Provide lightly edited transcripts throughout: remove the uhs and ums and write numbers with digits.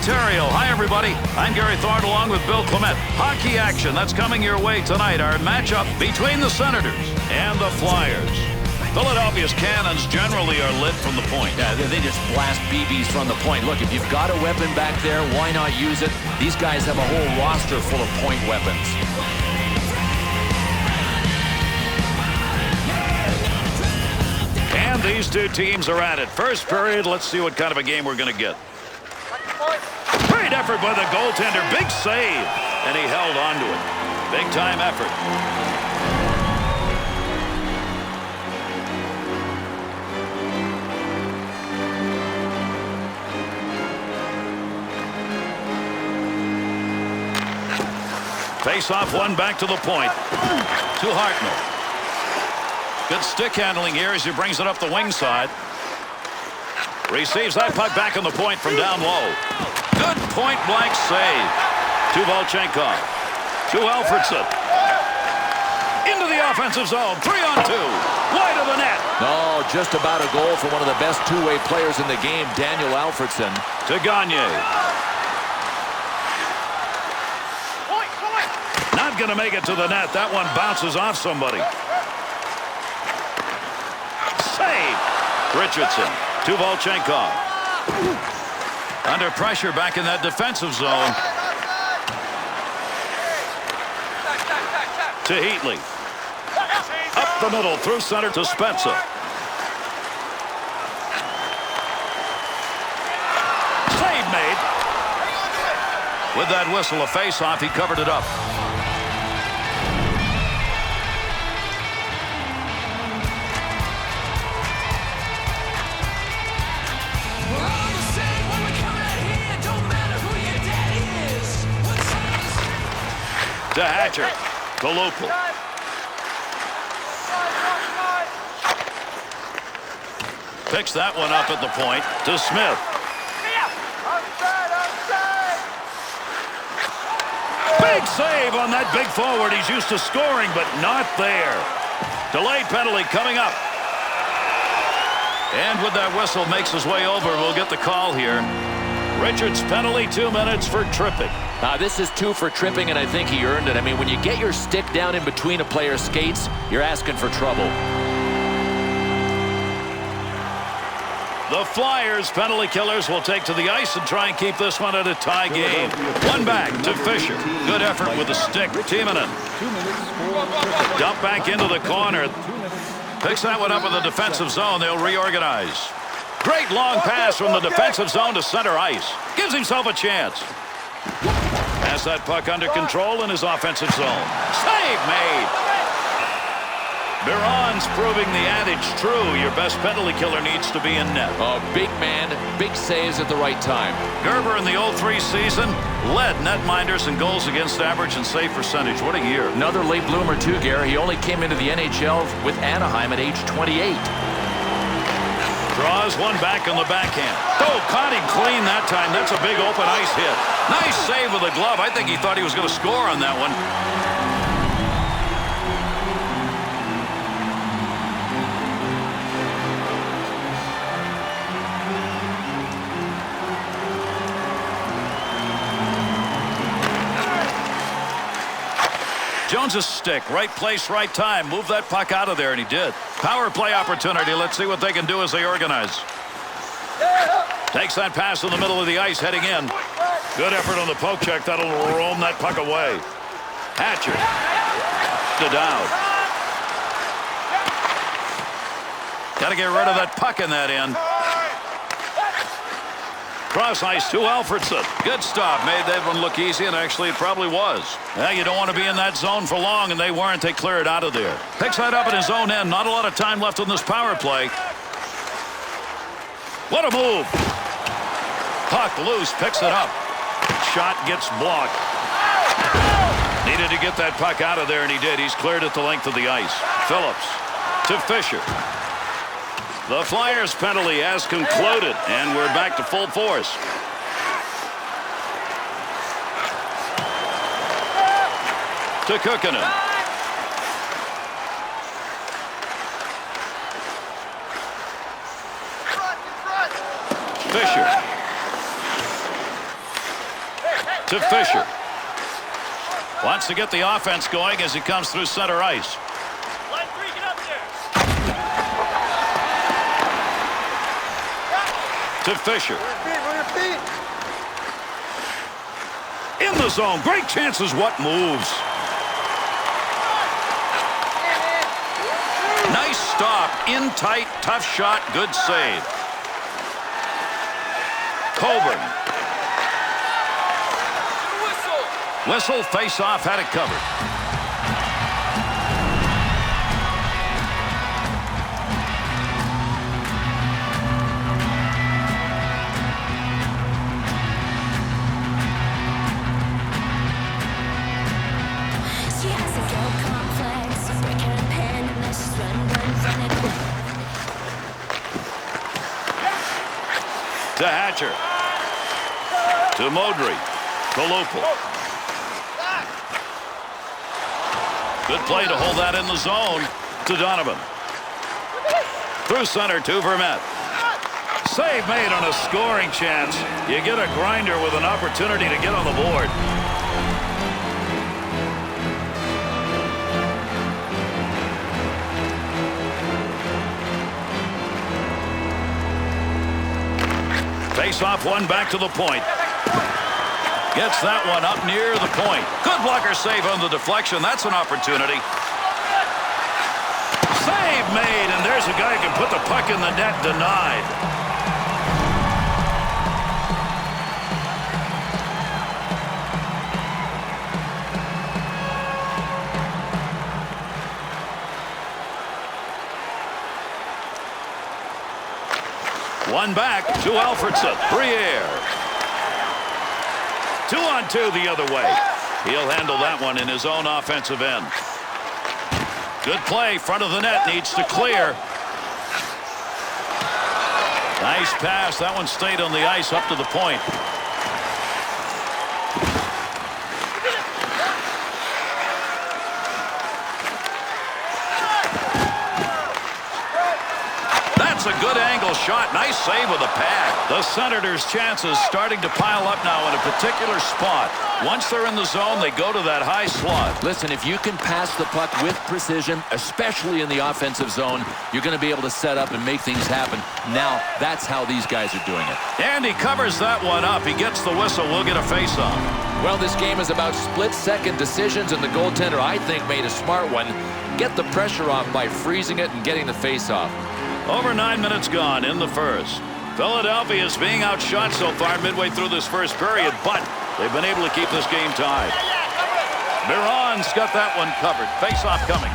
Ontario. Hi, everybody. I'm Gary Thorne along with Bill Clement. Hockey action, that's coming your way tonight. Our matchup between the Senators and the Flyers. Philadelphia's cannons generally are lit from the point. Yeah, they just blast BBs from the point. Look, if you've got a weapon back there, why not use it? These guys have a whole roster full of point weapons. And these two teams are at it. First period, let's see what kind of a game we're going to get. Great effort by the goaltender. Big save. And he held on to it. Big time effort. Face-off one back to the point. To Hartnell. Good stick handling here as he brings it up the wing side. Receives that puck back on the point from down low. Good point-blank save. To Volchenkov. To Alfredson. Into the offensive zone. 3-on-2. Wide of the net. No, just about a goal for one of the best two-way players in the game, Daniel Alfredson. To Gagne. Not going to make it to the net. That one bounces off somebody. Save. Richardson to Volchenkov. Under pressure back in that defensive zone. To Heatley. Up the middle through center to Spencer. Save made. With that whistle, a face-off, he covered it up. To Hatcher. To Lupul. Picks that one up at the point. To Smith. Big save on that big forward. He's used to scoring, but not there. Delayed penalty coming up. And with that whistle makes his way over, we'll get the call here. Richards penalty, 2 minutes for tripping. This is 2 for tripping, and I think he earned it. I mean, when you get your stick down in between a player's skates, you're asking for trouble. The Flyers penalty killers will take to the ice and try and keep this one at a tie game. One back to Fisher. Good effort with the stick. Timonen. Dump back into the corner. Picks that one up in the defensive zone. They'll reorganize. Great long pass from the defensive zone to center ice. Gives himself a chance. Has that puck under control in his offensive zone. Save made. Biron's proving the adage true. Your best penalty killer needs to be in net. Oh, big man, big saves at the right time. Gerber in the 03 season led netminders and goals against average and save percentage. What a year. Another late bloomer too, Gary. He only came into the NHL with Anaheim at age 28. Draws one back on the backhand. Oh, caught him clean that time. That's a big open ice hit. Nice save with the glove. I think he thought he was going to score on that one. Jones's stick, right place, right time. Move that puck out of there, and he did. Power play opportunity. Let's see what they can do as they organize. Takes that pass in the middle of the ice, heading in. Good effort on the poke check. That'll roam that puck away. Hatcher. To Dowd. Got to get rid of that puck in that end. Cross ice to Alfredson. Good stop. Made that one look easy, and actually it probably was. You don't want to be in that zone for long, and they weren't. They clear it out of there. Picks that up in his own end. Not a lot of time left on this power play. What a move. Puck loose. Picks it up. Shot gets blocked. Needed to get that puck out of there, and he did. He's cleared it the length of the ice. Phillips to Fisher. The Flyers penalty has concluded, and we're back to full force. To Kukkinen. Fisher. to Fisher. Wants to get the offense going as he comes through center ice. Line 3, get up there. To Fisher. On your feet. In the zone. Great chances. What moves? Nice stop. In tight. Tough shot. Good save. Coburn. Whistle. Face off. Had it covered. She has a guilt complex, break her pen, and then she's run from it. To Hatcher. To Modry. To Lupul. Good play to hold that in the zone. To Donovan. Through center to Vermette. Save made on a scoring chance. You get a grinder with an opportunity to get on the board. Face off one back to the point. Gets that one up near the point. Good blocker save on the deflection. That's an opportunity. Save made, and there's a guy who can put the puck in the net. Denied. One back to Alfredson. Briere. 2-on-2 the other way. He'll handle that one in his own offensive end. Good play. Front of the net. Needs to clear. Nice pass. That one stayed on the ice up to the point. A good angle shot. Nice save with a pad. The Senators' chances starting to pile up now in a particular spot. Once they're in the zone, they go to that high slot. Listen, if you can pass the puck with precision, especially in the offensive zone, you're going to be able to set up and make things happen. Now, that's how these guys are doing it. And he covers that one up. He gets the whistle. We'll get a face-off. Well, this game is about split-second decisions, and the goaltender, I think, made a smart one. Get the pressure off by freezing it and getting the face-off. Over 9 minutes gone in the first. Philadelphia is being outshot so far midway through this first period, but they've been able to keep this game tied. Biron's got that one covered. Face-off coming.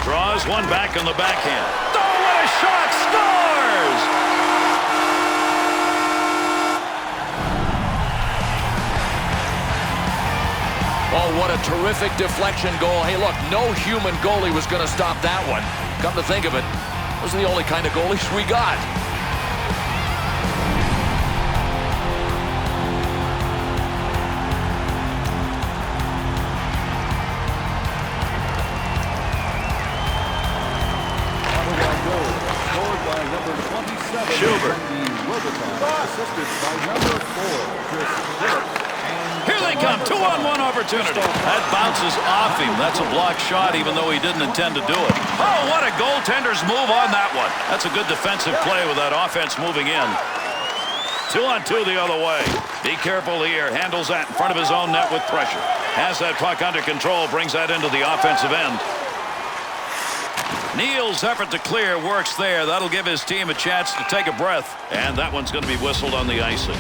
Draws one back on the backhand. Oh, what a shot! Scores! Oh, what a terrific deflection goal. Hey, look, no human goalie was going to stop that one. Come to think of it, those are the only kind of goalies we got. Schubert. Here they come. 2-on-1 opportunity. That bounces off him. That's a blocked shot, even though he didn't intend to do it. Oh, what a goaltender's move on that one. That's a good defensive play with that offense moving in. 2-on-2 the other way. Be careful here. Handles that in front of his own net with pressure. Has that puck under control. Brings that into the offensive end. Neal's effort to clear works there. That'll give his team a chance to take a breath. And that one's going to be whistled on the icing.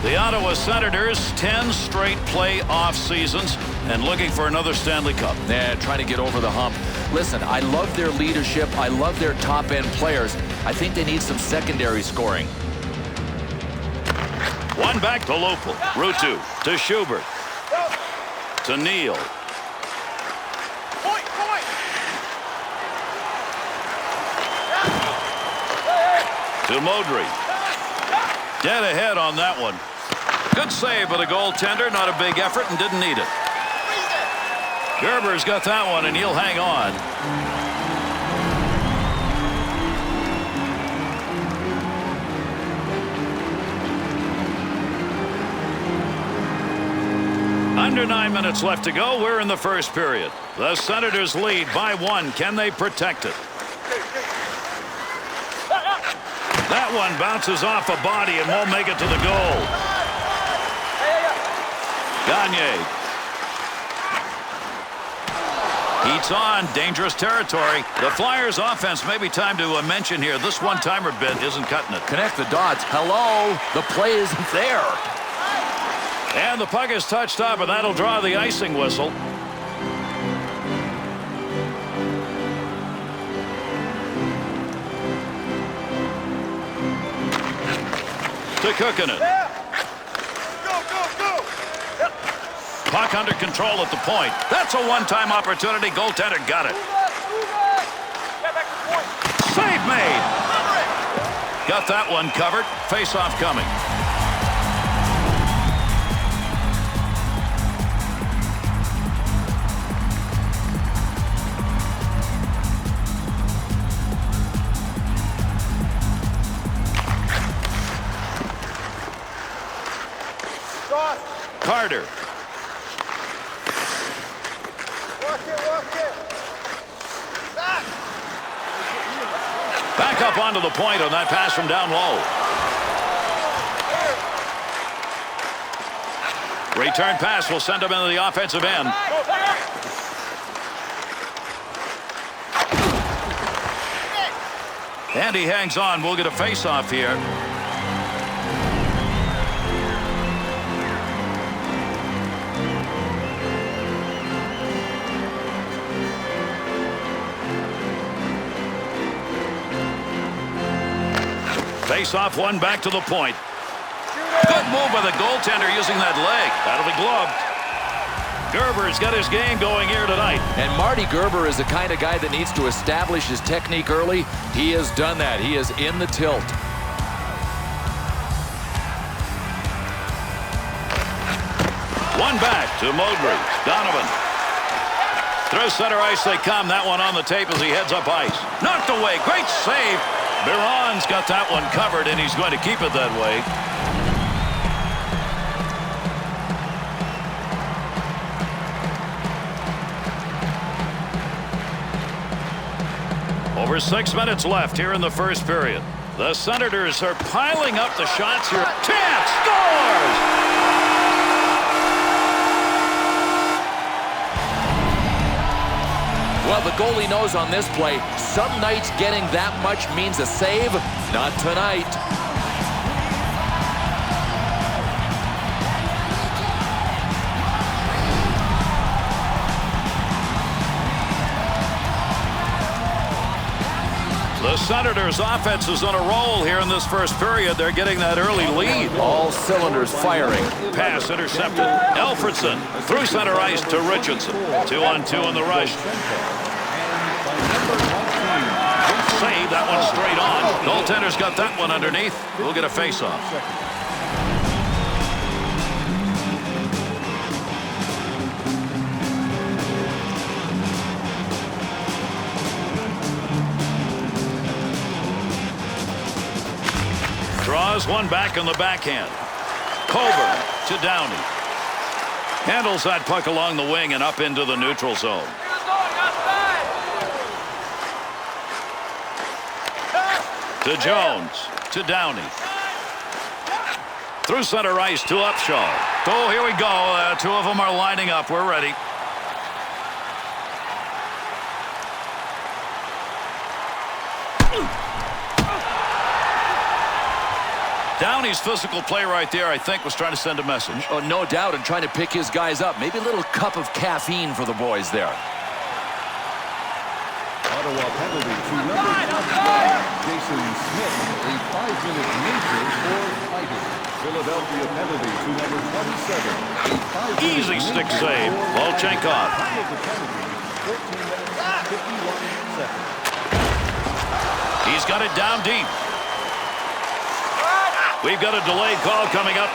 The Ottawa Senators, 10 straight playoff seasons and looking for another Stanley Cup. Yeah, trying to get over the hump. Listen, I love their leadership. I love their top-end players. I think they need some secondary scoring. One back to Lupul. Ruutu to Schubert. To Neal. To Modry. Dead ahead on that one. Good save by the goaltender. Not a big effort and didn't need it. Gerber's got that one, and he'll hang on. Under 9 minutes left to go. We're in the first period. The Senators lead by 1. Can they protect it? That one bounces off a body and won't make it to the goal. Gagne. Heats on. Dangerous territory. The Flyers offense may be time to mention here. This one-timer bit isn't cutting it. Connect the dots. Hello. The play isn't there. And the puck is touched up, and that'll draw the icing whistle. To cooking it. Puck under control at the point. That's a one-time opportunity. Goaltender got it. Save made. Got that one covered. Face-off coming. Carter. Back up onto the point on that pass from down low. Return pass will send him into the offensive end. And he hangs on. We'll get a face-off here. Face-off one back to the point. Good move by the goaltender using that leg. That'll be gloved. Gerber's got his game going here tonight. And Marty Gerber is the kind of guy that needs to establish his technique early. He has done that. He is in the tilt. One back to Mowbray. Donovan. Through center ice they come. That one on the tape as he heads up ice. Knocked away. Great save. Biron's got that one covered, and he's going to keep it that way. Over 6 minutes left here in the first period. The Senators are piling up the shots here. Chance scores! Well, the goalie knows on this play, some nights getting that much means a save. Not tonight. The Senators' offense is on a roll here in this first period. They're getting that early lead. All cylinders firing. Pass intercepted. Alfredson through center ice to Richardson. 2-on-2 in the rush. Save that one straight on. Goaltender's got that one underneath. We'll get a face-off. Draws one back on the backhand. Coburn to Downey. Handles that puck along the wing and up into the neutral zone. To Jones. To Downey. Through center ice to Upshaw. Oh, here we go. Two of them are lining up. We're ready. Downey's physical play right there, I think, was trying to send a message. Oh, no doubt, and trying to pick his guys up. Maybe a little cup of caffeine for the boys there. Ottawa penalty to number 25, Jason Smith, a 5-minute major for fighting. Philadelphia penalty to number 27, a 5-minute Easy stick save. Volchenkov. 14 minutes and 51 seconds. He's got it down deep. We've got a delayed call coming up.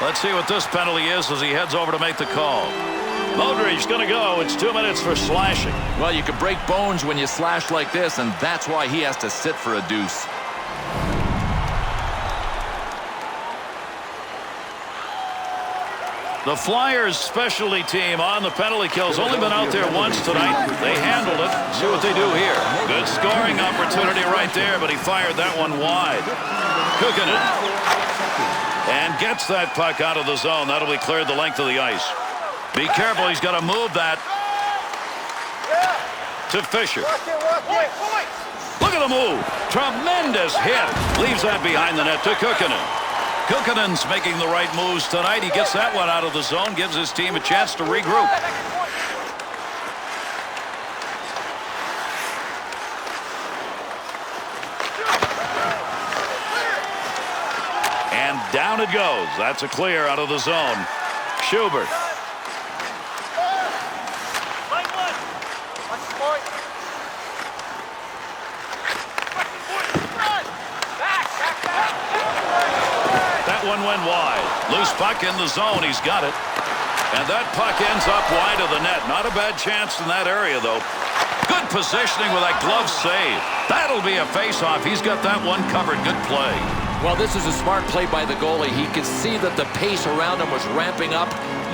Let's see what this penalty is as he heads over to make the call. Modric's going to go. It's 2 minutes for slashing. Well, you can break bones when you slash like this, and that's why he has to sit for a deuce. The Flyers specialty team on the penalty kills. Only been out there once tonight. They handled it. See what they do here. Good scoring opportunity right there, but he fired that one wide. Cooking it. And gets that puck out of the zone. That'll be cleared the length of the ice. Be careful. He's got to move that to Fisher. Look at the move. Tremendous hit. Leaves that behind the net to Kukkinen. Kukkinen's making the right moves tonight. He gets that one out of the zone, gives his team a chance to regroup. And down it goes. That's a clear out of the zone. Schubert. One went wide. Loose puck in the zone. He's got it. And that puck ends up wide of the net. Not a bad chance in that area, though. Good positioning with that glove save. That'll be a face-off. He's got that one covered. Good play. Well, this is a smart play by the goalie. He could see that the pace around him was ramping up.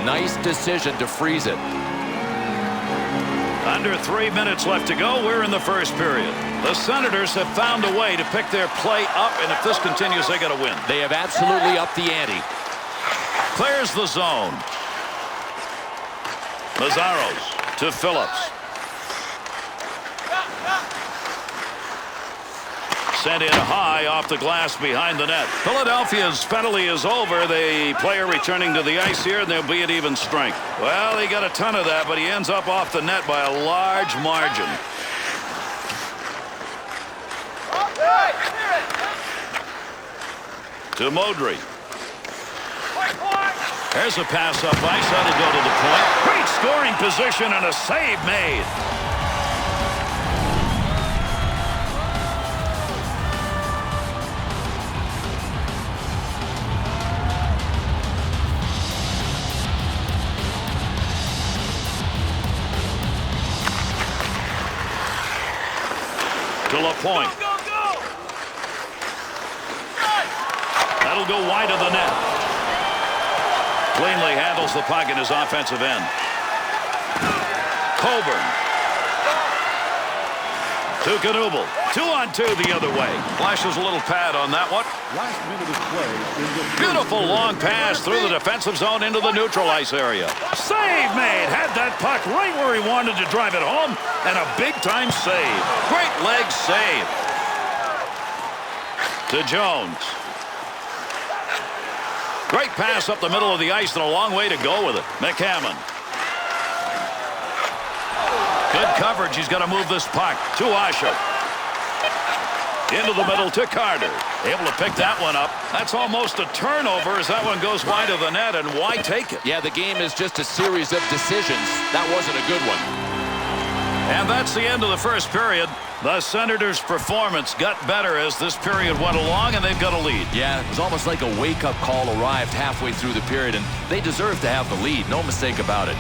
Nice decision to freeze it. Under 3 minutes left to go. We're in the first period. The Senators have found a way to pick their play up, and if this continues, they got to win. They have absolutely upped the ante. Clears the zone. Mazzaros to Phillips. Sent in high off the glass behind the net. Philadelphia's penalty is over. The player returning to the ice here, and they'll be at even strength. Well, he got a ton of that, but he ends up off the net by a large margin. To Modry. There's a pass up ice. That'll go to the point. Great scoring position and a save made. To LaPointe. That'll go wide of the net. Cleanly handles the puck in his offensive end. Coburn. To Knuble. 2-on-2 the other way. Flashes a little pad on that one. Last minute of play in the Beautiful long pass through the defensive zone into the neutral ice area. Save made. Had that puck right where he wanted to drive it home. And a big-time save. Great leg save. To Jones. Great pass up the middle of the ice and a long way to go with it. McCammon. Good coverage. He's got to move this puck to Osho. Into the middle to Carter. Able to pick that one up. That's almost a turnover as that one goes wide of the net, and why take it? Yeah, the game is just a series of decisions. That wasn't a good one. And that's the end of the first period. The Senators' performance got better as this period went along, and they've got a lead. Yeah, it was almost like a wake-up call arrived halfway through the period, and they deserve to have the lead. No mistake about it.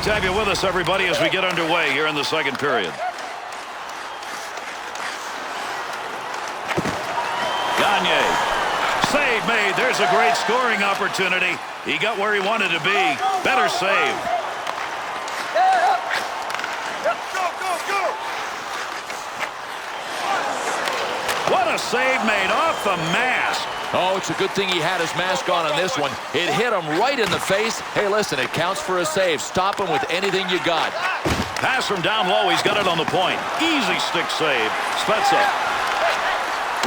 Great to have you with us, everybody, as we get underway here in the second period. Gagne. Save made. There's a great scoring opportunity. He got where he wanted to be. Better save. What a save made off the mask. Oh, it's a good thing he had his mask on this one. It hit him right in the face. Hey, listen, it counts for a save. Stop him with anything you got. Pass from down low. He's got it on the point. Easy stick save. Spezza.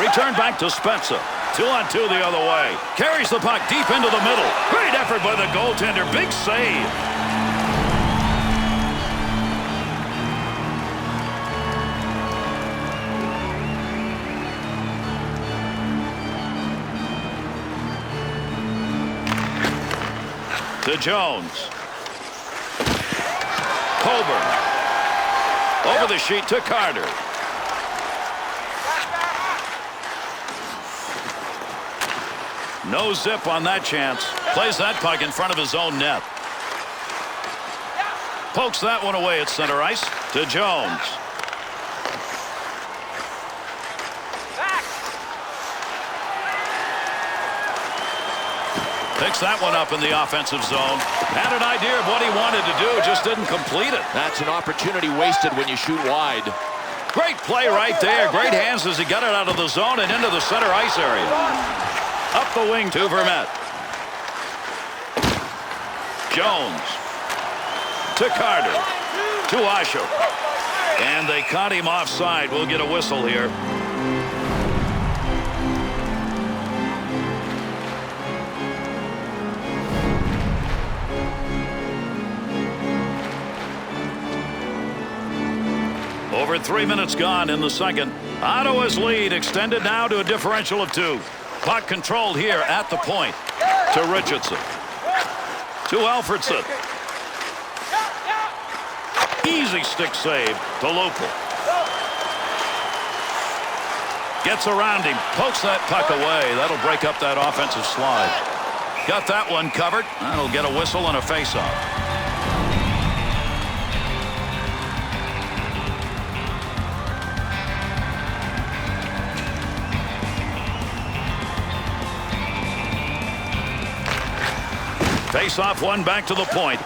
Return back to Spezza. 2-on-2 the other way. Carries the puck deep into the middle. Great effort by the goaltender. Big save. To Jones. Coburn. Over the sheet to Carter. No zip on that chance. Plays that puck in front of his own net. Pokes that one away at center ice to Jones. Picks that one up in the offensive zone. Had an idea of what he wanted to do, just didn't complete it. That's an opportunity wasted when you shoot wide. Great play right there. Great hands as he got it out of the zone and into the center ice area. Up the wing to Vermette. Jones. To Carter. To Osho. And they caught him offside. We'll get a whistle here. Over 3 minutes gone in the second. Ottawa's lead extended now to a differential of 2. Puck controlled here at the point. To Richardson. To Alfredson. Easy stick save to Lupul. Gets around him. Pokes that puck away. That'll break up that offensive slide. Got that one covered. That'll get a whistle and a face-off. Face-off one back to the point.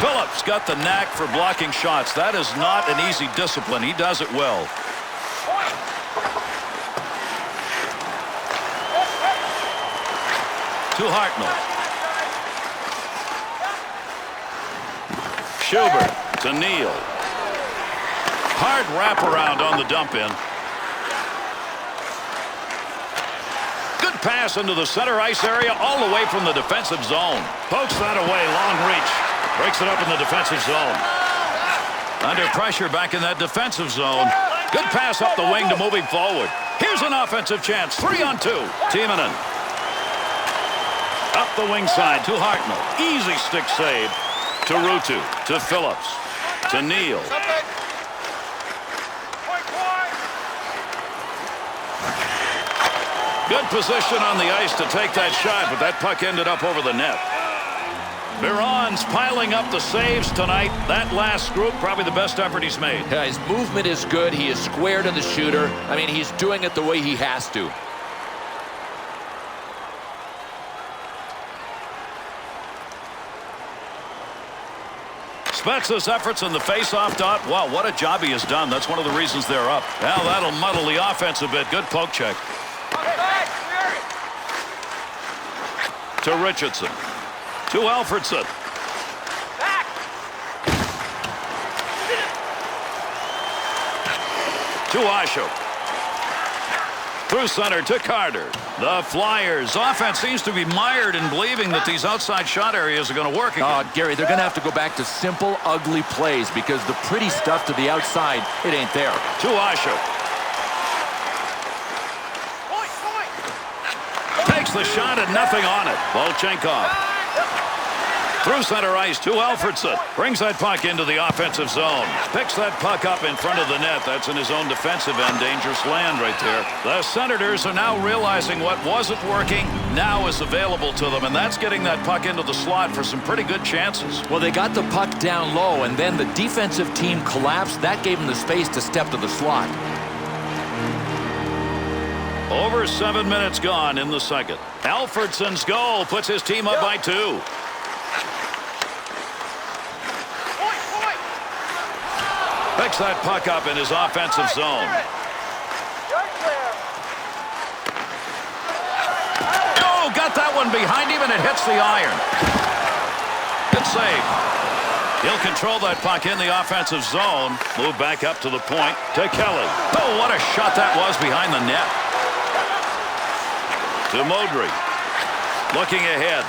Phillips got the knack for blocking shots. That is not an easy discipline. He does it well. To Hartnell. Schubert to Neal. Hard wraparound on the dump-in. Pass into the center ice area all the way from the defensive zone. Pokes that away, long reach. Breaks it up in the defensive zone. Under pressure back in that defensive zone. Good pass up the wing to move him forward. Here's an offensive chance. 3-on-2. Timonen. Up the wing side to Hartnell. Easy stick save to Ruutu. To Phillips. To Neal. Good position on the ice to take that shot, but that puck ended up over the net. Biron's piling up the saves tonight. That last group, probably the best effort he's made. Yeah, his movement is good. He is square to the shooter. I mean, he's doing it the way he has to. Spezza's efforts in the face-off dot. Wow, what a job he has done. That's one of the reasons they're up. Now that'll muddle the offense a bit. Good poke check. To Richardson. To Alfredson. To Osho. Through center to Carter. The Flyers offense seems to be mired in believing that these outside shot areas are going to work again. Gary, they're going to have to go back to simple, ugly plays because the pretty stuff to the outside, it ain't there. To Osho. Takes the shot and nothing on it. Volchenkov. Through center ice to Alfredson. Brings that puck into the offensive zone. Picks that puck up in front of the net. That's in his own defensive end. Dangerous land right there. The Senators are now realizing what wasn't working now is available to them, and that's getting that puck into the slot for some pretty good chances. Well, they got the puck down low, and then the defensive team collapsed. That gave them the space to step to the slot. Over 7 minutes gone in the second. Alfredson's goal puts his team up by 2. Picks that puck up in his offensive zone. Oh, got that one behind him, and it hits the iron. Good save. He'll control that puck in the offensive zone. Move back up to the point to Kelly. Oh, what a shot that was behind the net. To Modry. Looking ahead.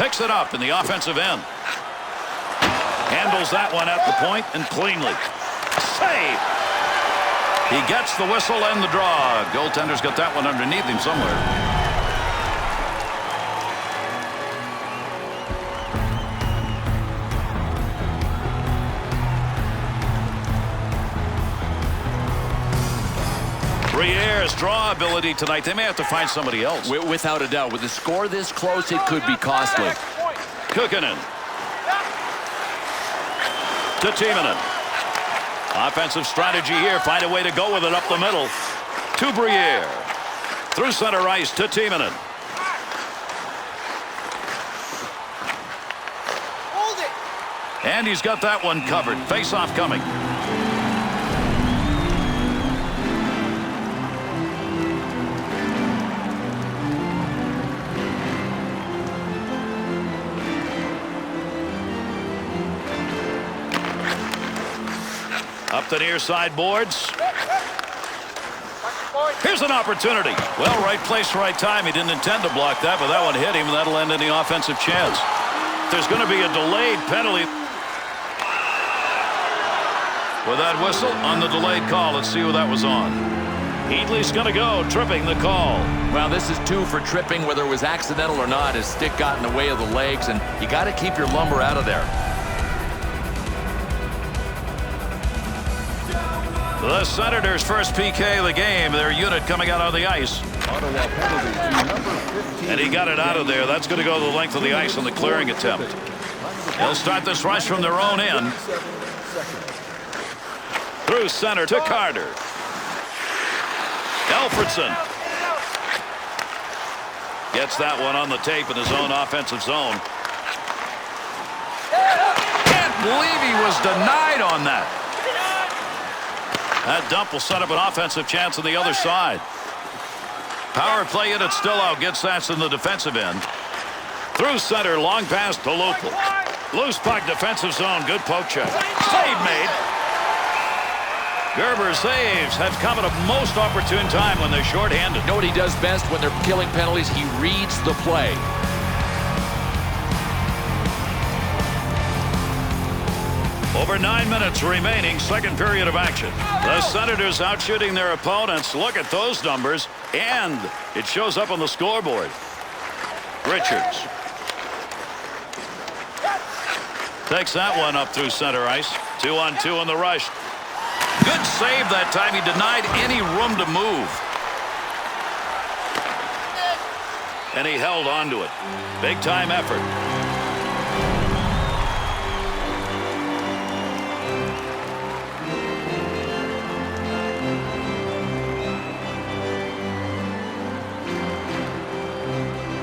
Picks it up in the offensive end. Handles that one at the point and cleanly. Save! He gets the whistle and the draw. Goaltender's got that one underneath him somewhere. Briere's draw ability tonight. They may have to find somebody else. Without a doubt. With the score this close, it could be costly. Kukkonen. To Timonen. Offensive strategy here. Find a way to go with it up the middle. To Briere. Through center ice to Timonen. Hold it. And he's got that one covered. Face-off coming. Up the near side boards. Here's an opportunity. Well, right place, right time. He didn't intend to block that, but that one hit him, and that'll end any offensive chance. There's going to be a delayed penalty. With that whistle on the delayed call, let's see who that was on. Heatley's going to go, tripping the call. Well, this is 2 for tripping, whether it was accidental or not. His stick got in the way of the legs, and you got to keep your lumber out of there. The Senators' first PK of the game. Their unit coming out on the ice. Ottawa penalty to number 15. And he got it out of there. That's going to go the length of the ice on the clearing attempt. They'll start this rush from their own end. Through center to Carter. Alfredson. Gets that one on the tape in his own offensive zone. Can't believe he was denied on that. That dump will set up an offensive chance on the other side. Power play unit still out. Gets that in the defensive end. Through center, long pass to Lupul. Loose puck, defensive zone. Good poke check. Save made. Gerber's saves have come at a most opportune time when they're shorthanded. You know what he does best when they're killing penalties? He reads the play. Over 9 minutes remaining, second period of action. The Senators out shooting their opponents. Look at those numbers, and it shows up on the scoreboard. Richards takes that one up through center ice. 2-on-2 in the rush. Good save that time. He denied any room to move. And he held on to it. Big time effort.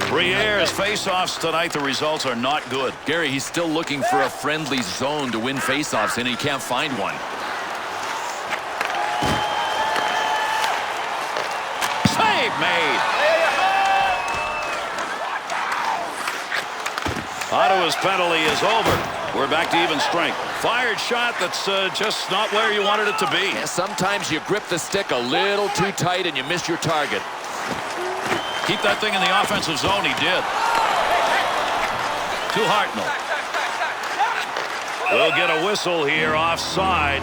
Briere's face-offs tonight, the results are not good. Gary, he's still looking for a friendly zone to win face-offs, and he can't find one. Save made. Ottawa's penalty is over. We're back to even strength. Fired shot that's just not where you wanted it to be. Yeah, sometimes you grip the stick a little too tight and you miss your target. Keep that thing in the offensive zone. He did. To Hartnell. We'll get a whistle here offside.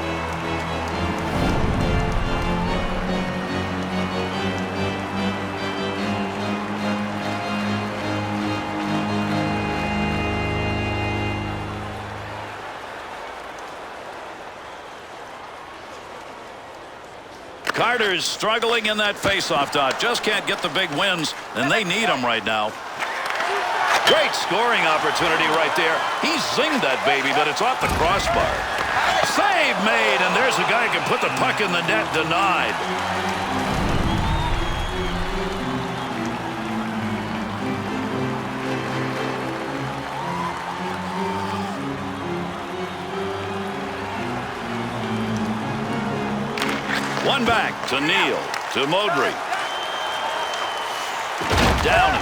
Carter's struggling in that faceoff dot. Just can't get the big wins, and they need them right now. Great scoring opportunity right there. He zinged that baby, but it's off the crossbar. Save made, and there's a guy who can put the puck in the net. Denied. One back to Neal, to Modry. Downey.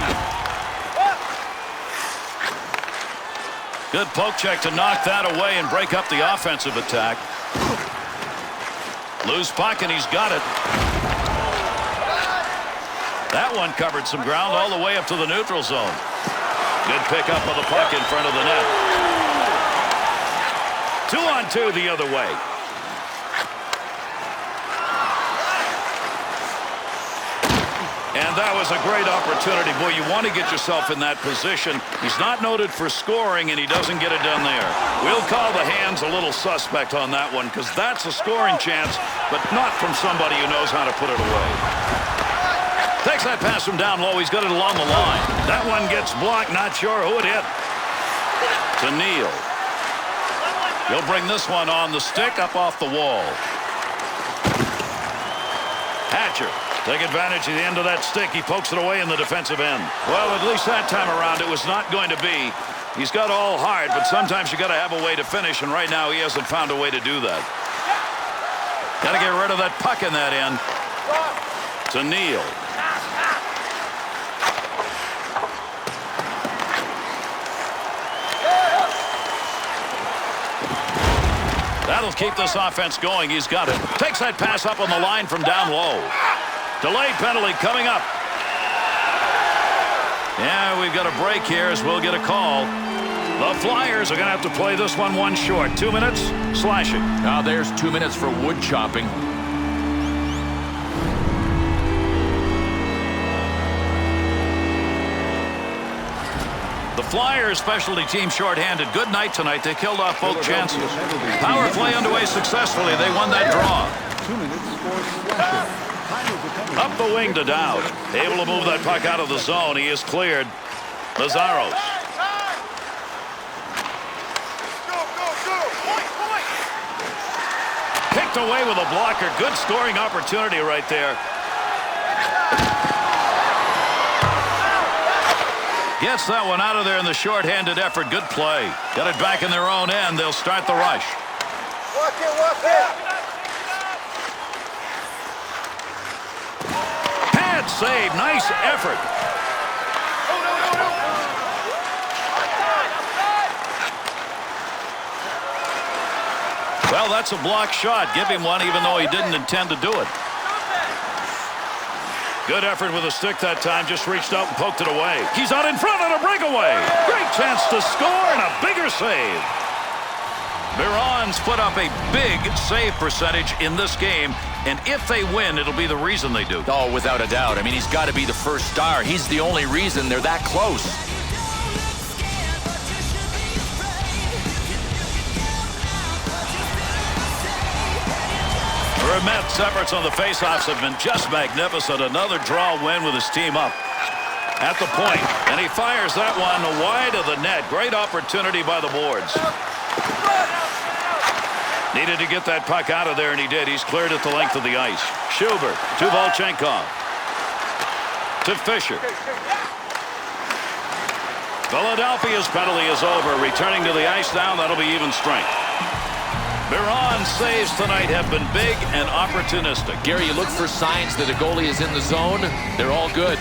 Good poke check to knock that away and break up the offensive attack. Loose puck, and he's got it. That one covered some ground all the way up to the neutral zone. Good pickup of the puck in front of the net. 2-on-2 the other way. And that was a great opportunity. Boy, you want to get yourself in that position. He's not noted for scoring, and he doesn't get it done there. We'll call the hands a little suspect on that one because that's a scoring chance, but not from somebody who knows how to put it away. Takes that pass from down low. He's got it along the line. That one gets blocked. Not sure who it hit. To Neal. He'll bring this one on the stick up off the wall. Hatcher. Take advantage of the end of that stick. He pokes it away in the defensive end. Well, at least that time around it was not going to be. He's got all heart, but sometimes you got to have a way to finish, and right now he hasn't found a way to do that. Got to get rid of that puck in that end. To Neal. That'll keep this offense going. He's got it. Takes that pass up on the line from down low. Delayed penalty coming up. Yeah, we've got a break here as we'll get a call. The Flyers are going to have to play this one short. 2 minutes, slashing. Now there's 2 minutes for wood chopping. The Flyers specialty team shorthanded. Good night tonight. They killed off both chances. Power play underway successfully. They won that draw. 2 minutes for slashing. Up the wing to Dowd. Able to move that puck out of the zone. He is cleared. Lazaros. Picked away with a blocker. Good scoring opportunity right there. Gets that one out of there in the shorthanded effort. Good play. Got it back in their own end. They'll start the rush. Walk it. Save. Nice effort. Well, that's a blocked shot. Give him one even though he didn't intend to do it. Good effort with a stick that time. Just reached out and poked it away. He's out in front on a breakaway. Great chance to score and a bigger save. Biron's put up a big save percentage in this game, and if they win, it'll be the reason they do. Oh, without a doubt. I mean, he's got to be the first star. He's the only reason they're that close. Vermette's efforts on the faceoffs have been just magnificent. Another draw win with his team up at the point, and he fires that one wide of the net. Great opportunity by the boards. Needed to get that puck out of there, and he did. He's cleared at the length of the ice. Schubert to Volchenkov. To Fisher. Philadelphia's penalty is over. Returning to the ice now, that'll be even strength. Biron's saves tonight have been big and opportunistic. Gary, you look for signs that a goalie is in the zone. They're all good.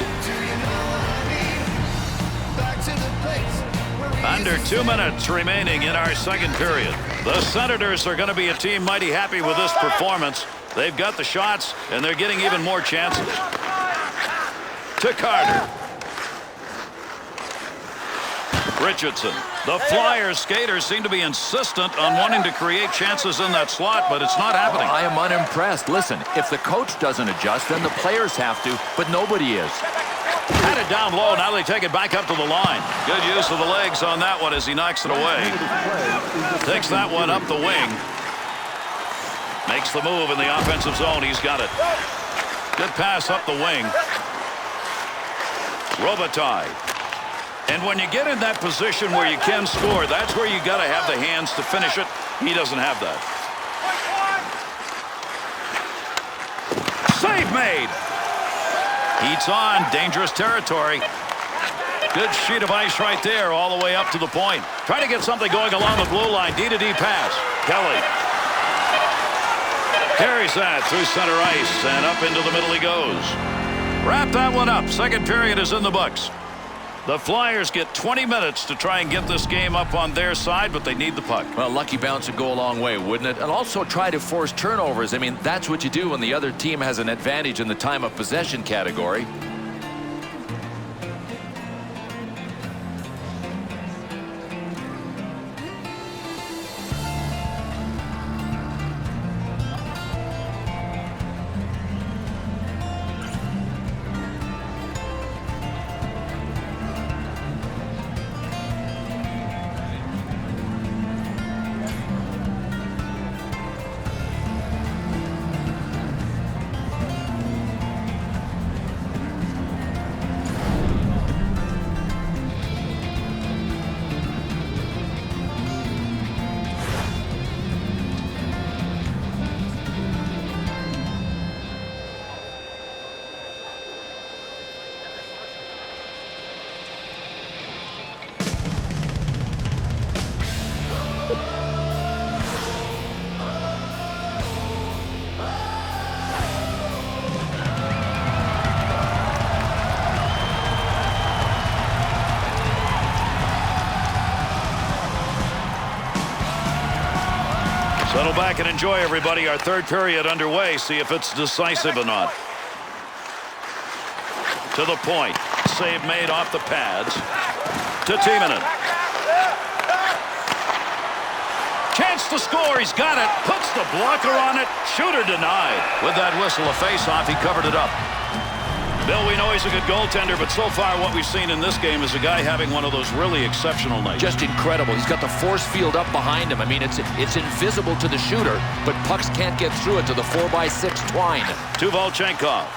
Under 2 minutes remaining in our second period. The Senators are going to be a team mighty happy with this performance. They've got the shots, and they're getting even more chances. To Carter. Richardson. The Flyers skaters seem to be insistent on wanting to create chances in that slot, but it's not happening. I am unimpressed. Listen, if the coach doesn't adjust, then the players have to, but nobody is. Had it down low. Now they take it back up to the line. Good use of the legs on that one as he knocks it away. Takes that one up the wing. Makes the move in the offensive zone. He's got it. Good pass up the wing. Robitaille. And when you get in that position where you can score, that's where you got to have the hands to finish it. He doesn't have that. Save made. Heats on. Dangerous territory. Good sheet of ice right there all the way up to the point. Try to get something going along the blue line. D-to-D pass. Kelly carries that through center ice, and up into the middle he goes. Wrap that one up. Second period is in the books. The Flyers get 20 minutes to try and get this game up on their side, but they need the puck. Well, lucky bounce would go a long way, wouldn't it? And also try to force turnovers. I mean, that's what you do when the other team has an advantage in the time of possession category. Settle back and enjoy, everybody. Our third period underway. See if it's decisive or not. To the point. Save made off the pads. To Timonen. Chance to score. He's got it. Puts the blocker on it. Shooter denied. With that whistle, a face-off, he covered it up. Bill, we know he's a good goaltender, but so far what we've seen in this game is a guy having one of those really exceptional nights. Just incredible. He's got the force field up behind him. I mean, it's invisible to the shooter, but pucks can't get through it to the 4x6 twine. To Volchenkov.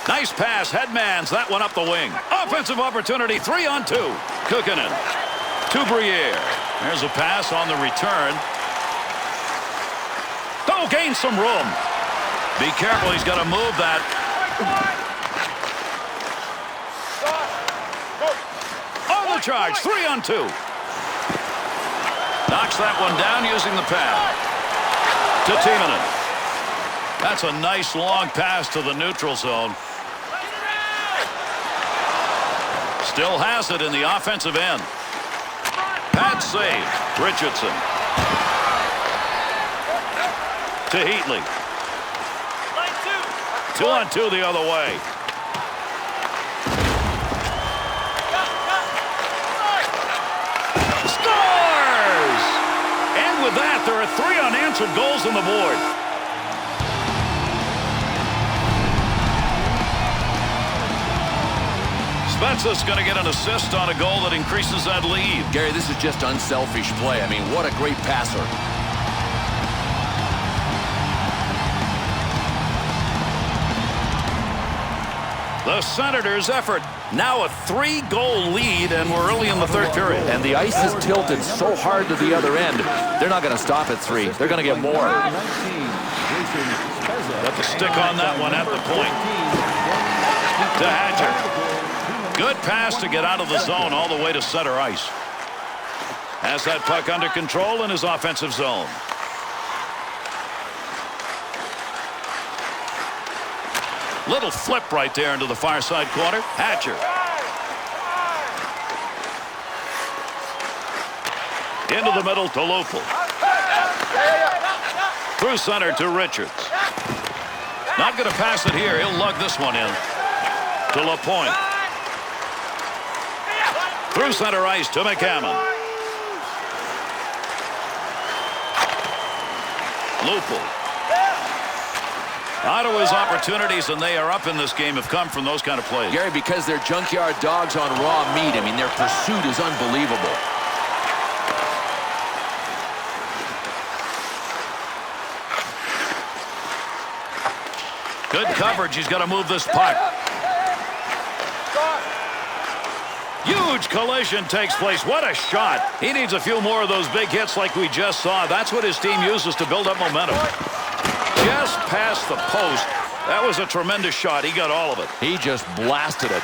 Nice pass. Headmans that one up the wing. Offensive opportunity. 3-on-2. Kukkinen. To Briere. There's a pass on the return. Oh, gain some room. Be careful. He's got to move that. On the charge. 3-on-2. Knocks that one down using the pad. To Timonen. That's a nice long pass to the neutral zone. Still has it in the offensive end. Pad save. Richardson. To Heatley. 2-on-2 the other way. Scores! And with that, there are 3 unanswered goals on the board. Spezza's going to get an assist on a goal that increases that lead. Gary, this is just unselfish play. I mean, what a great passer. The Senators' effort. Now a 3-goal lead, and we're early in the third period. And the ice is tilted so hard to the other end. They're not going to stop at 3. They're going to get more. Got the stick on that one at the point. To Hatcher. Good pass to get out of the zone all the way to center ice. Has that puck under control in his offensive zone. Little flip right there into the far side corner. Hatcher. Into the middle to Lupul. Through center to Richards. Not going to pass it here. He'll lug this one in. To LaPointe. Through center ice to McCammon. Lupul. Ottawa's opportunities, and they are up in this game, have come from those kind of plays. Gary, because they're junkyard dogs on raw meat. I mean, their pursuit is unbelievable. Good coverage. He's got to move this puck. Huge collision takes place. What a shot. He needs a few more of those big hits like we just saw. That's what his team uses to build up momentum. Just past the post. That was a tremendous shot. He got all of it. He just blasted it.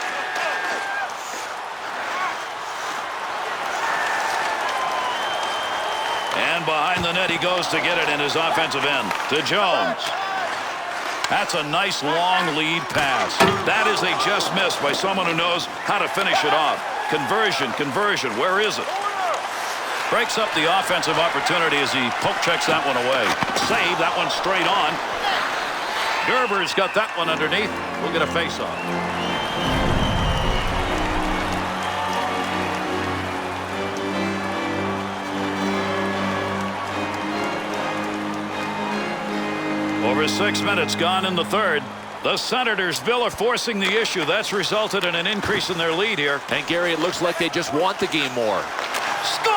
And behind the net he goes to get it in his offensive end. To Jones. That's a nice long lead pass. That is a just miss by someone who knows how to finish it off. Conversion, conversion. Where is it? Breaks up the offensive opportunity as he poke checks that one away. Save that one straight on. Gerber's got that one underneath. We'll get a face-off. Over 6 minutes gone in the third. The Senatorsville are forcing the issue. That's resulted in an increase in their lead here. And Gary, it looks like they just want the game more. Score!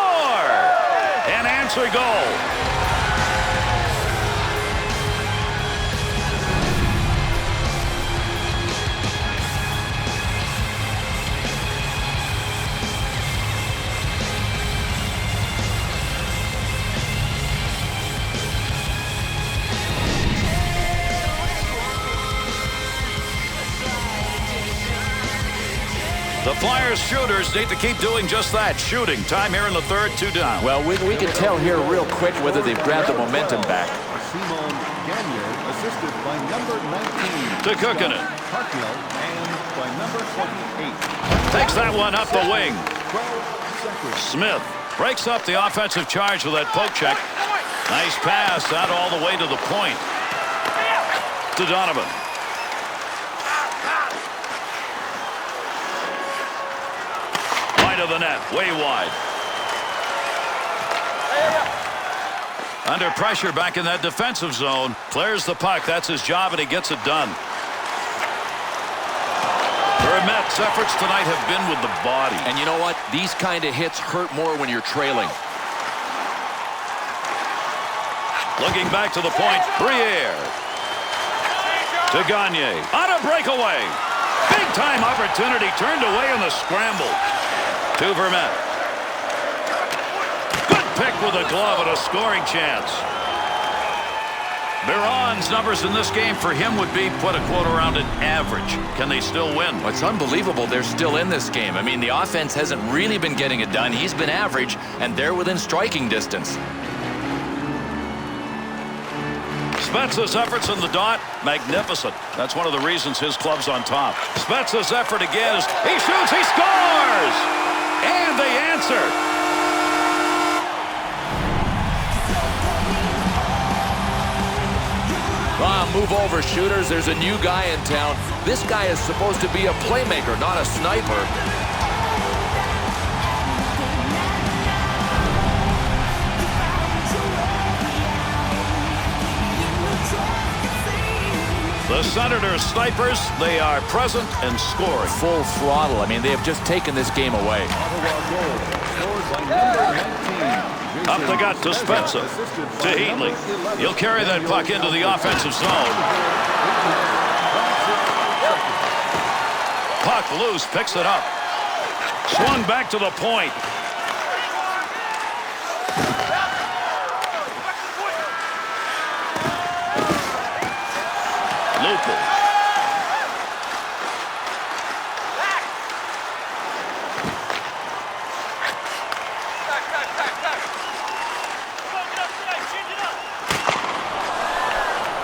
An answer goal. The Flyers shooters need to keep doing just that, shooting. Time here in the third, 2 down. Well, we can tell here real quick whether they've grabbed the momentum back. Simon Gagner, assisted by number 19. To Kukkinen. Hartnell, and by number 28. Takes that one up the wing. 12 seconds. Smith breaks up the offensive charge with that poke check. Nice pass out all the way to the point. To Donovan. Of the net, way wide. Under pressure back in that defensive zone. Clears the puck. That's his job, and he gets it done. Vermette's efforts tonight have been with the body. And you know what? These kind of hits hurt more when you're trailing. Looking back to the point. Briere. To Gagne. On a breakaway. Big time opportunity. Turned away in the scramble. To Vermette. Good pick with a glove and a scoring chance. Biron's numbers in this game for him would be, put a quote around it, average. Can they still win? Well, it's unbelievable they're still in this game. I mean, the offense hasn't really been getting it done. He's been average, and they're within striking distance. Spezza's efforts in the dot, magnificent. That's one of the reasons his club's on top. Spezza's effort again is, he shoots, he scores! And they answer. Move over, shooters. There's a new guy in town. This guy is supposed to be a playmaker, not a sniper. The Senators snipers, they are present and scoring. Full throttle. I mean, they have just taken this game away. Ottawa goal, scored by number 19. Up the gut to Spezza. To Heatley. He'll carry that puck into the offensive zone. Puck loose, picks it up. Swung back to the point. Lupul.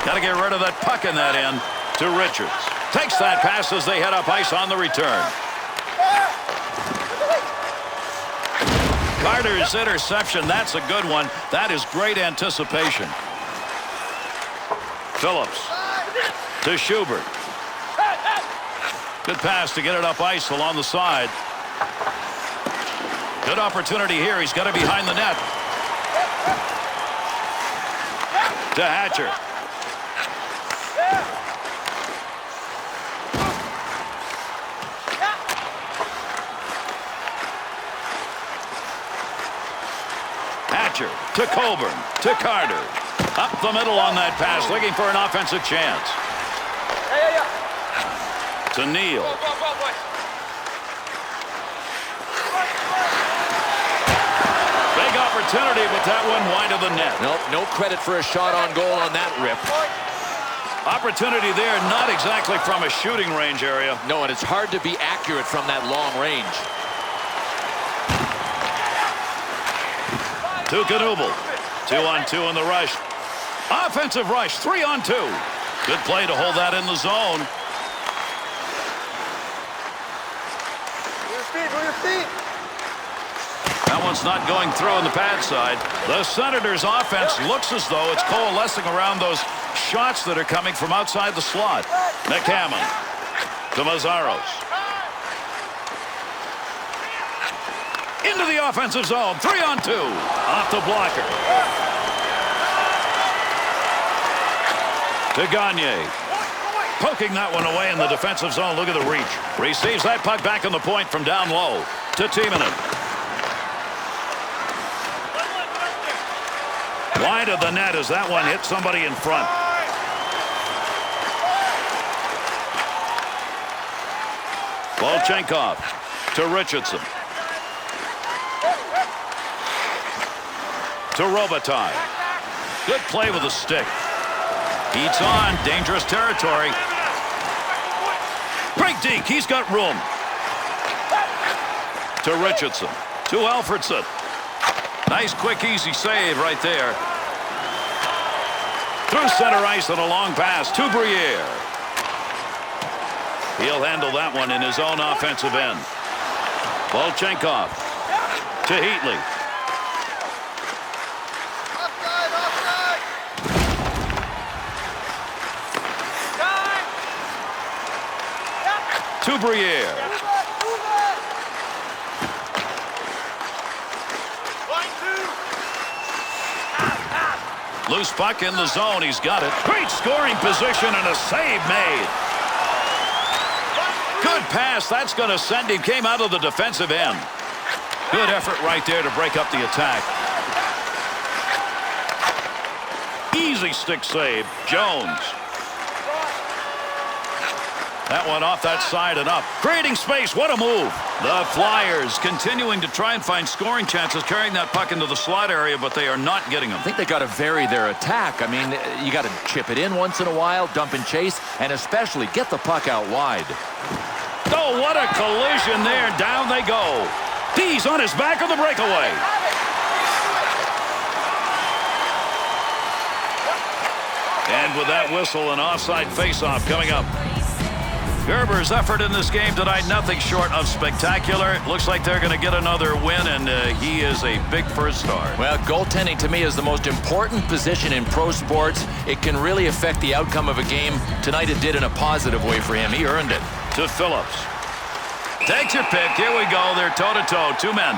Got to get rid of that puck in that end. To Richards. Takes that pass as they head up ice on the return. Carter's interception, that's a good one. That is great anticipation. Phillips. To Schubert. Good pass to get it up ice along the side. Good opportunity here. He's got it behind the net. To Hatcher. Hatcher to Colburn. To Carter. Up the middle on that pass, looking for an offensive chance. To Neal. Big opportunity, but that one wide of the net. Nope, no credit for a shot on goal on that rip. Opportunity there, not exactly from a shooting range area. No, and it's hard to be accurate from that long range. To Knubel. 2-on-2 in the rush. Offensive rush, 3-on-2. Good play to hold that in the zone. Move your feet. That one's not going through on the pad side. The Senators' offense looks as though it's coalescing around those shots that are coming from outside the slot. McCammon to Mazzaros. Into the offensive zone. 3-on-2. Off the blocker. To Gagne. Poking that one away in the defensive zone. Look at the reach. Receives that puck back on the point from down low. To Timonen. Wide of the net as that one hit somebody in front. Volchenkov to Richardson. To Robitaille. Good play with the stick. Heats on. Dangerous territory. Break deke. He's got room. To Richardson. To Alfredson. Nice, quick, easy save right there. Through center ice on a long pass to Briere. He'll handle that one in his own offensive end. Volchenkov to Heatley. To Briere. Loose puck in the zone. He's got it. Great scoring position and a save made. Good pass. That's going to send him. Came out of the defensive end. Good effort right there to break up the attack. Easy stick save. Jones. That one off that side and up. Creating space. What a move. The Flyers continuing to try and find scoring chances, carrying that puck into the slot area, but they are not getting them. I think they got to vary their attack. I mean, you got to chip it in once in a while, dump and chase, and especially get the puck out wide. Oh, what a collision there. Down they go. He's on his back on the breakaway. And with that whistle, an offside faceoff coming up. Gerber's effort in this game tonight, nothing short of spectacular. It looks like they're going to get another win, and he is a big first star. Well, goaltending to me is the most important position in pro sports. It can really affect the outcome of a game. Tonight it did in a positive way for him. He earned it. To Phillips. Takes your pick. Here we go. They're toe-to-toe. Two men.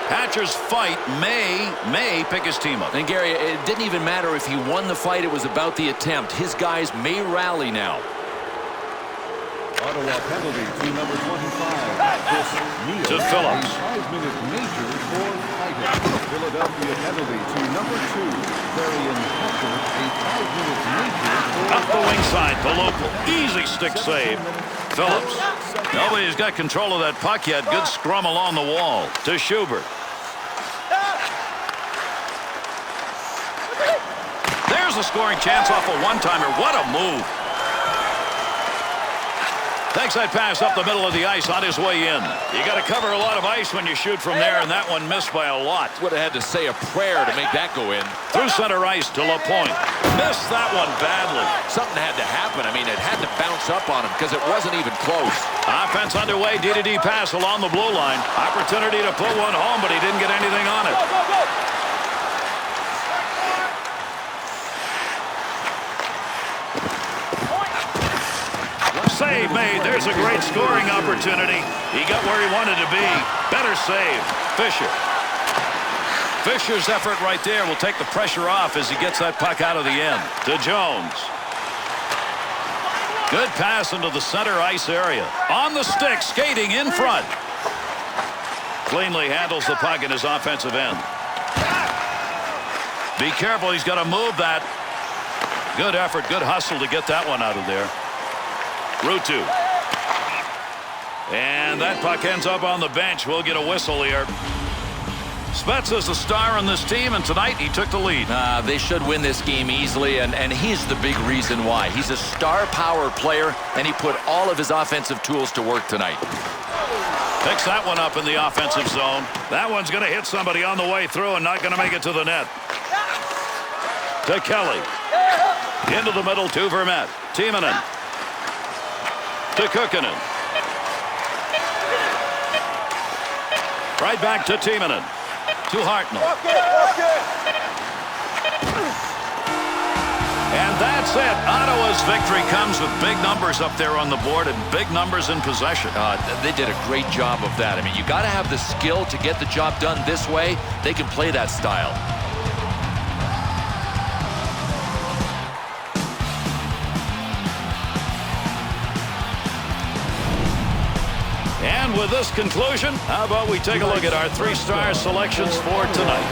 Hatcher's fight may pick his team up. And Gary, it didn't even matter if he won the fight. It was about the attempt. His guys may rally now. Ottawa penalty to number 25. Neal, to Phillips. A 5-minute major for fighting. Philadelphia penalty to number 2. Varian Hatcher, a 5-minute major for up the wing side to local. Easy stick save. Phillips. Nobody's got control of that puck yet. Good scrum along the wall. To Schubert. There's a scoring chance off a one-timer. What a move. Takes that pass up the middle of the ice on his way in. You got to cover a lot of ice when you shoot from there, and that one missed by a lot. Would have had to say a prayer to make that go in. Through center ice to LaPointe. Missed that one badly. Something had to happen. I mean, it had to bounce up on him because it wasn't even close. Offense underway. D-to-D pass along the blue line. Opportunity to put one home, but he didn't get anything on it. Save made. There's a great scoring opportunity. He got where he wanted to be. Better save. Fisher. Fisher's effort right there will take the pressure off as he gets that puck out of the end. To Jones. Good pass into the center ice area. On the stick, skating in front. Cleanly handles the puck in his offensive end. Be careful, he's got to move that. Good effort, good hustle to get that one out of there. Ruutu. And that puck ends up on the bench. We'll get a whistle here. Spets is the star on this team, and tonight he took the lead. They should win this game easily, and he's the big reason why. He's a star power player, and he put all of his offensive tools to work tonight. Picks that one up in the offensive zone. That one's going to hit somebody on the way through and not going to make it to the net. To Kelly. Into the middle to Vermette. Timonen. To Kukkonen. Right back to Timonen. To Hartnell. And that's it. Ottawa's victory comes with big numbers up there on the board and big numbers in possession. They did a great job of that. I mean, you got to have the skill to get the job done this way. They can play that style. And with this conclusion, how about we take a look at our three-star selections for tonight.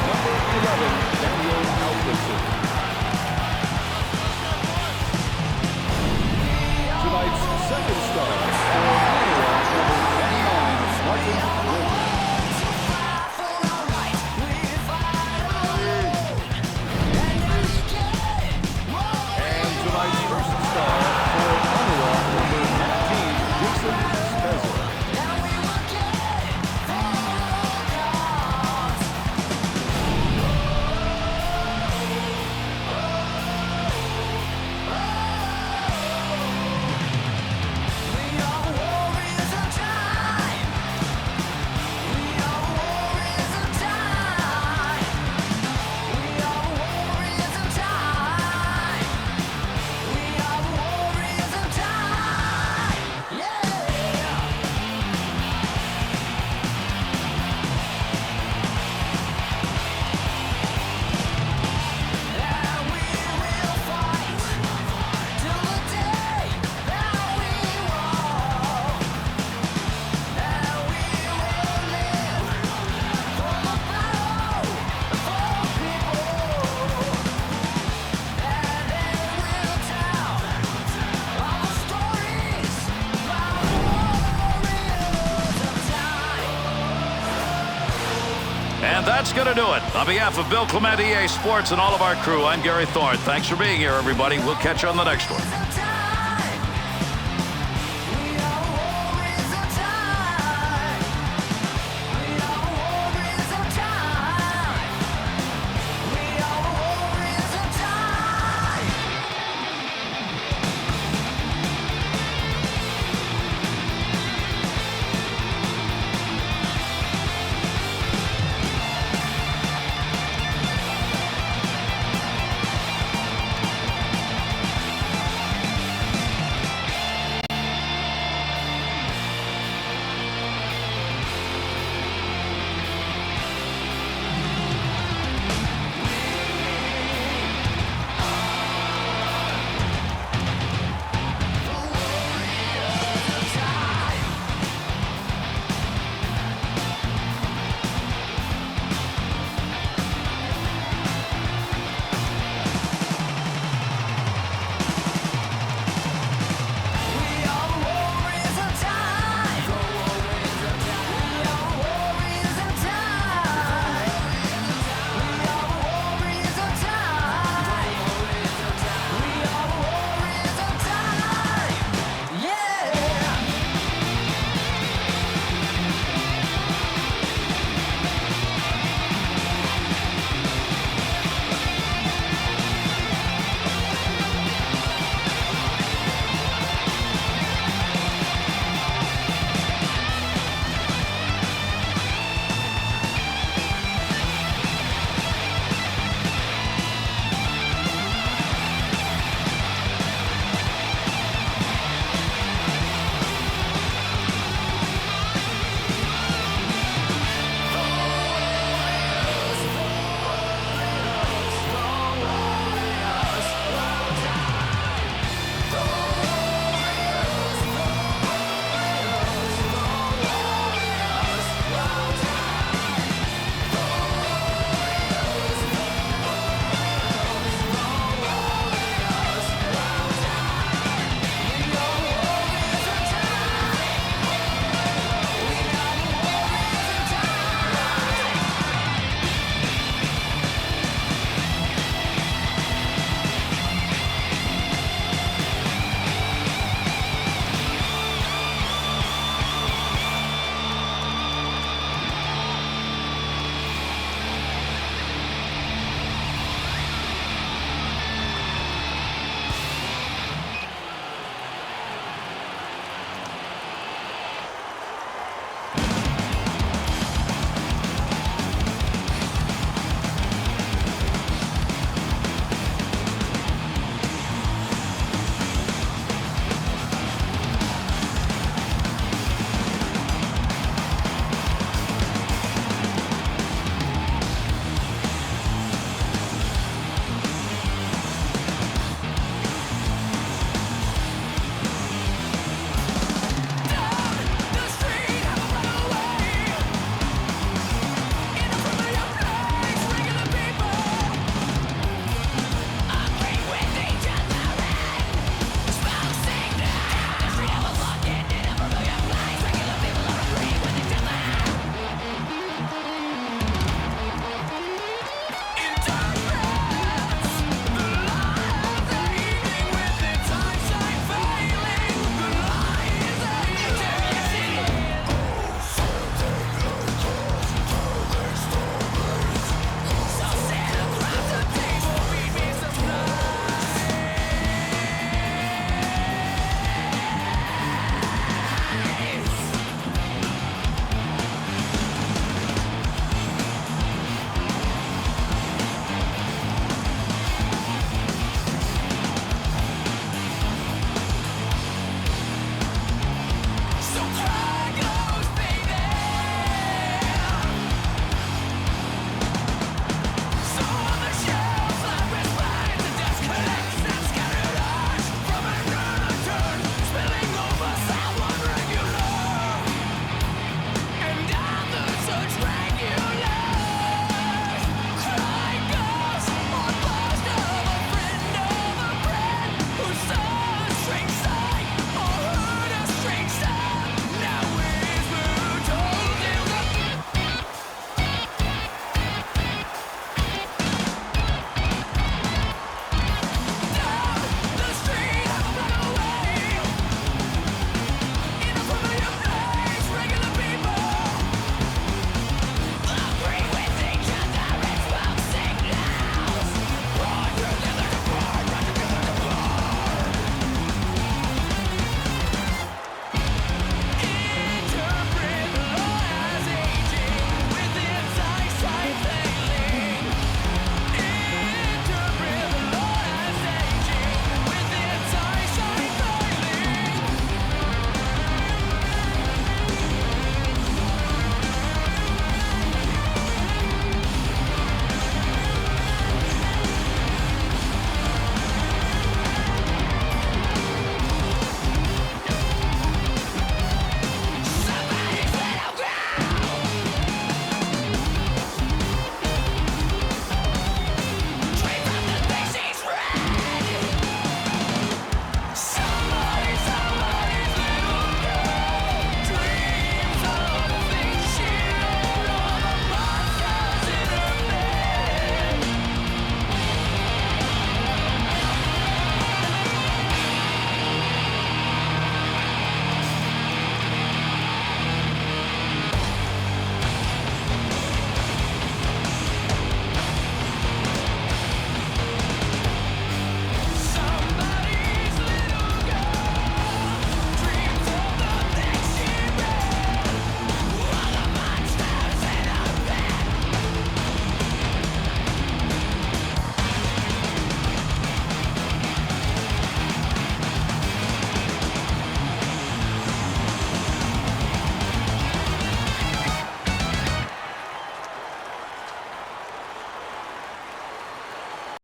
Tonight's second star for Ottawa, number 29, Martin Williams. And tonight's first star for Ottawa, number 19, Jason Spezza. And that's going to do it. On behalf of Bill Clement, EA Sports, and all of our crew, I'm Gary Thorne. Thanks for being here, everybody. We'll catch you on the next one.